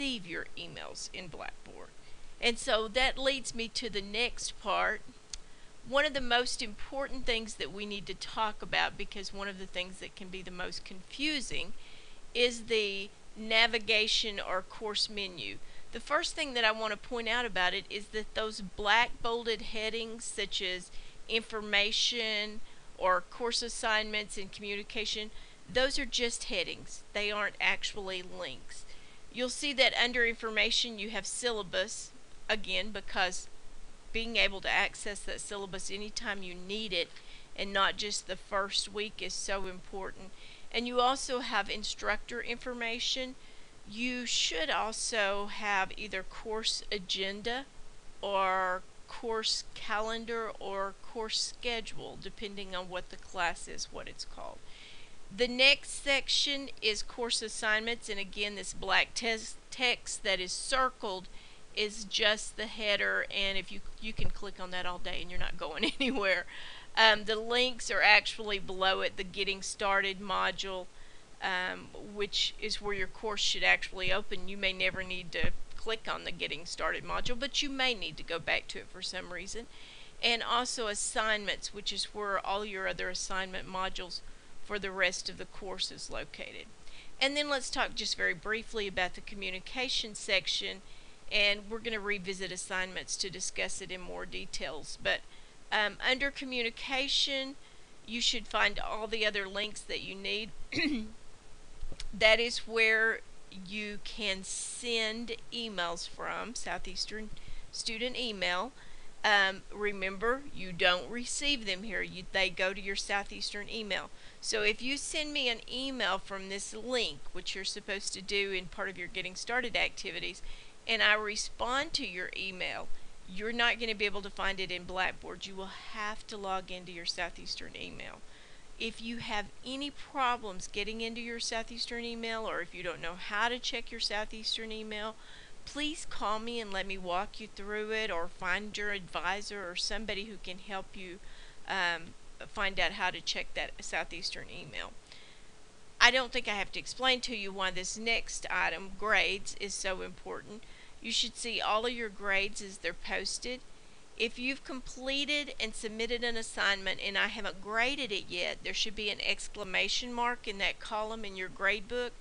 receive your emails in Blackboard. And so that leads me to the next part. One of the most important things that we need to talk about, because one of the things that can be the most confusing, is the navigation or course menu. The first thing that I want to point out about it is that those black bolded headings such as information or course assignments and communication, those are just headings. They aren't actually links. You'll see that under information you have syllabus, again because being able to access that syllabus anytime you need it and not just the first week is so important. And you also have instructor information. You should also have either course agenda or course calendar or course schedule, depending on what the class is, what it's called. The next section is course assignments, and again this black text that is circled is just the header, and if you can click on that all day and you're not going anywhere. The links are actually below it, the Getting Started module, which is where your course should actually open. You may never need to click on the Getting Started module, but you may need to go back to it for some reason. And also assignments, which is where all your other assignment modules for the rest of the course is located. And then let's talk just very briefly about the communication section, and we're going to revisit assignments to discuss it in more details. But under communication, you should find all the other links that you need. That is where you can send emails from, Southeastern Student Email. Remember, you don't receive them here. They go to your Southeastern email. So if you send me an email from this link, which you're supposed to do in part of your Getting Started activities, and I respond to your email, you're not going to be able to find it in Blackboard. You will have to log into your Southeastern email. If you have any problems getting into your Southeastern email, or if you don't know how to check your Southeastern email, please call me and let me walk you through it, or find your advisor or somebody who can help you find out how to check that Southeastern email. I don't think I have to explain to you why this next item, grades, is so important. You should see all of your grades as they're posted. If you've completed and submitted an assignment and I haven't graded it yet, there should be an exclamation mark in that column in your grade book.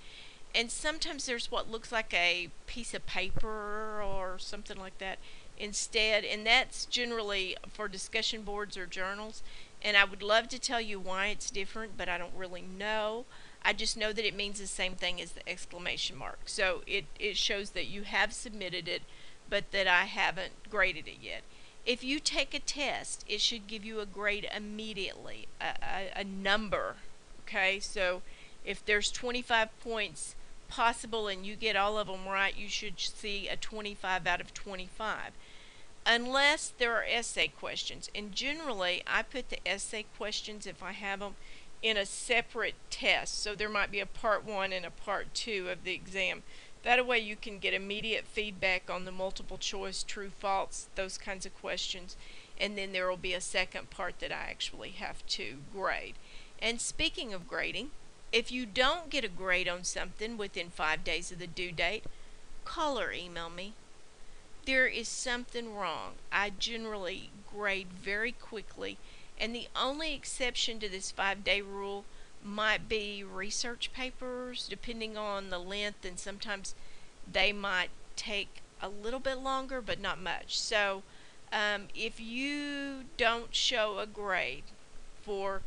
And sometimes there's what looks like a piece of paper or something like that instead, and that's generally for discussion boards or journals. And I would love to tell you why it's different, but I don't really know. I just know that it means the same thing as the exclamation mark. So it shows that you have submitted it, but that I haven't graded it yet. If you take a test, it should give you a grade immediately, a number. Okay, so if there's 25 points possible and you get all of them right, you should see a 25 out of 25. Unless there are essay questions, and generally I put the essay questions, if I have them, in a separate test. So there might be a part 1 and a part 2 of the exam. That way you can get immediate feedback on the multiple choice, true, false, those kinds of questions, and then there will be a second part that I actually have to grade. And speaking of grading, if you don't get a grade on something within 5 days of the due date, call or email me. There is something wrong. I generally grade very quickly, and the only exception to this 5-day rule might be research papers, depending on the length, and sometimes they might take a little bit longer, but not much. So if you don't show a grade for,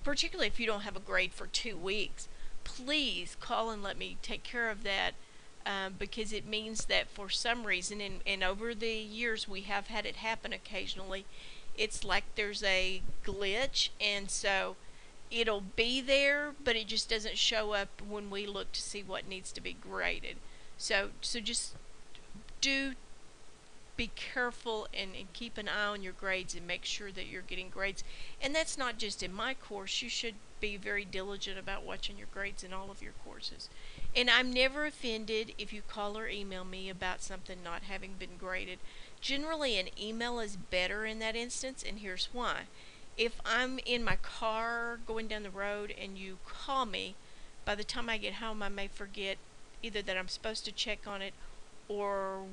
particularly if you don't have a grade for 2 weeks, please call and let me take care of that, because it means that for some reason, and over the years we have had it happen occasionally, it's like there's a glitch, and so it'll be there, but it just doesn't show up when we look to see what needs to be graded. So just do be careful and keep an eye on your grades and make sure that you're getting grades. And that's not just in my course. You should be very diligent about watching your grades in all of your courses. And I'm never offended if you call or email me about something not having been graded. Generally, an email is better in that instance, and here's why. If I'm in my car going down the road and you call me, by the time I get home I may forget either that I'm supposed to check on it or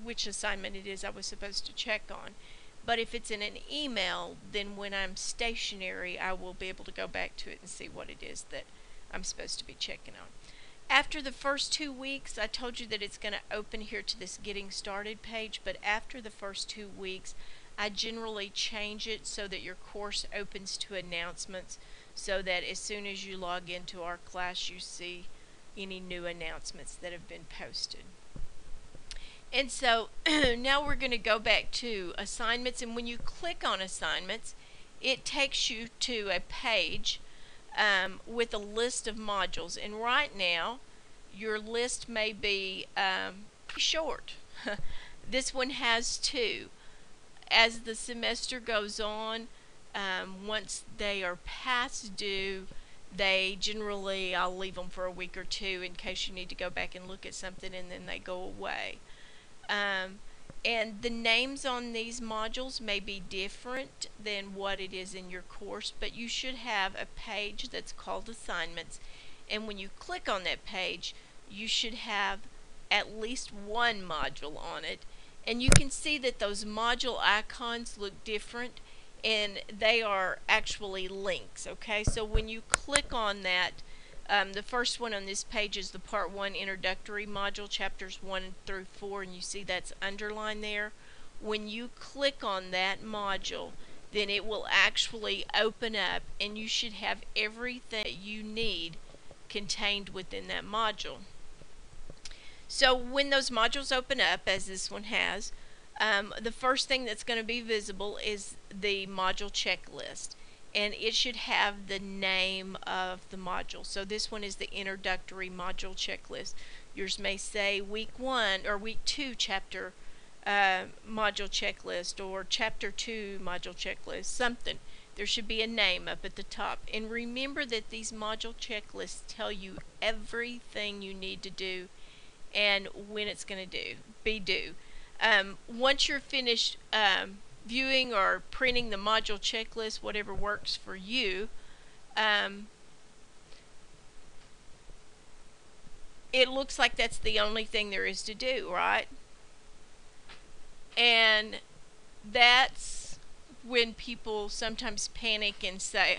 which assignment it is I was supposed to check on. But if it's in an email, then when I'm stationary, I will be able to go back to it and see what it is that I'm supposed to be checking on. After the first 2 weeks, I told you that it's going to open here to this Getting Started page, but after the first 2 weeks, I generally change it so that your course opens to announcements, so that as soon as you log into our class, you see any new announcements that have been posted. And so now we're going to go back to assignments, and when you click on assignments, it takes you to a page with a list of modules. And right now, your list may be pretty short. This one has 2. As the semester goes on, once they are past due, they generally, I'll leave them for a week or 2 in case you need to go back and look at something, and then they go away. And the names on these modules may be different than what it is in your course, but you should have a page that's called assignments, and when you click on that page, you should have at least one module on it, and you can see that those module icons look different, and they are actually links. Okay, so when you click on that, the first one on this page is the Part 1 Introductory Module, Chapters 1 through 4, and you see that's underlined there. When you click on that module, then it will actually open up, and you should have everything that you need contained within that module. So when those modules open up, as this one has, the first thing that's going to be visible is the module checklist, and it should have the name of the module. So this one is the Introductory Module Checklist. Yours may say Week 1 or Week 2 Chapter Module Checklist, or Chapter 2 Module Checklist, something. There should be a name up at the top. And remember that these module checklists tell you everything you need to do and when it's going to be due. Once you're finished viewing or printing the module checklist, whatever works for you, it looks like that's the only thing there is to do, right? And that's when people sometimes panic and say,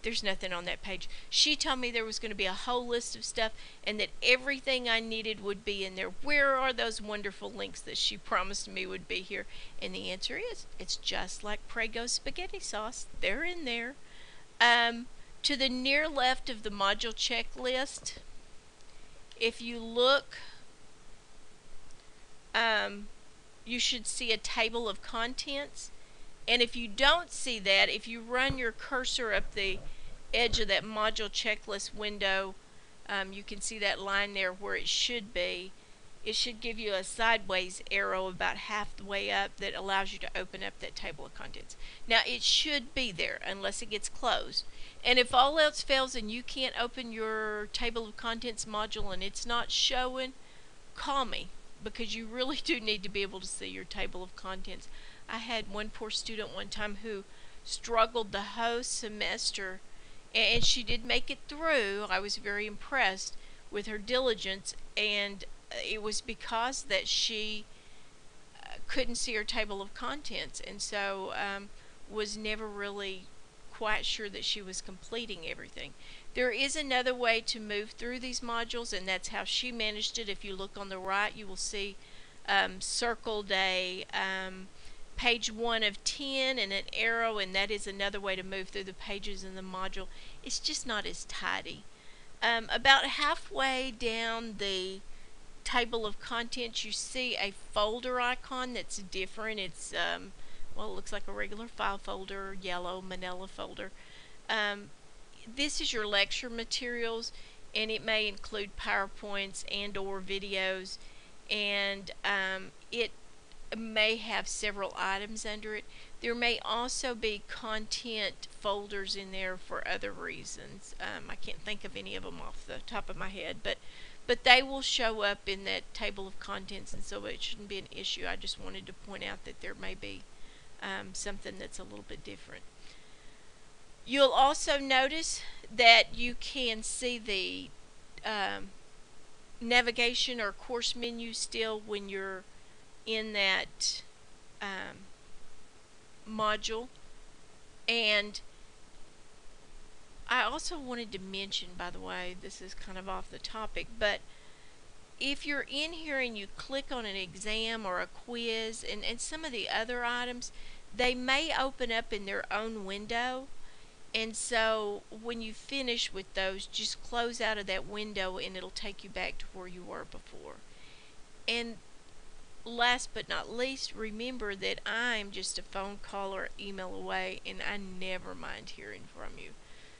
there's nothing on that page. She told me there was going to be a whole list of stuff and that everything I needed would be in there. Where are those wonderful links that she promised me would be here? And the answer is, it's just like Prego spaghetti sauce. They're in there. To the near left of the module checklist, if you look, you should see a table of contents. And if you don't see that, if you run your cursor up the edge of that module checklist window, you can see that line there where it should be. It should give you a sideways arrow about half the way up that allows you to open up that table of contents. Now it should be there unless it gets closed. And if all else fails and you can't open your table of contents module and it's not showing, call me, because you really do need to be able to see your table of contents. I had one poor student one time who struggled the whole semester, and she did make it through. I was very impressed with her diligence, and it was because that she couldn't see her table of contents, and so was never really quite sure that she was completing everything. There is another way to move through these modules, and that's how she managed it. If you look on the right, you will see circled a page 1 of 10 and an arrow, and that is another way to move through the pages in the module. It's just not as tidy. About halfway down the table of contents, you see a folder icon that's different. It's well, it looks like a regular file folder, yellow manila folder. This is your lecture materials, and it may include PowerPoints and or videos, and it may have several items under it. There may also be content folders in there for other reasons. I can't think of any of them off the top of my head, but they will show up in that table of contents, and so it shouldn't be an issue. I just wanted to point out that there may be something that's a little bit different. You'll also notice that you can see the navigation or course menu still when you're in that um, module. And I also wanted to mention, by the way, this is kind of off the topic, but if you're in here and you click on an exam or a quiz and some of the other items, they may open up in their own window. And so when you finish with those, just close out of that window and it'll take you back to where you were before. And last but not least, remember that I'm just a phone call or email away, and I never mind hearing from you.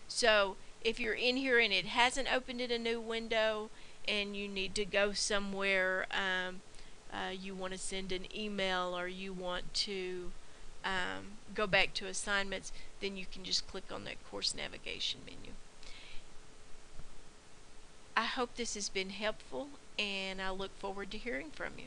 So if you're in here and it hasn't opened in a new window and you need to go somewhere, you want to send an email or you want to go back to assignments, then you can just click on that course navigation menu. I hope this has been helpful, and I look forward to hearing from you.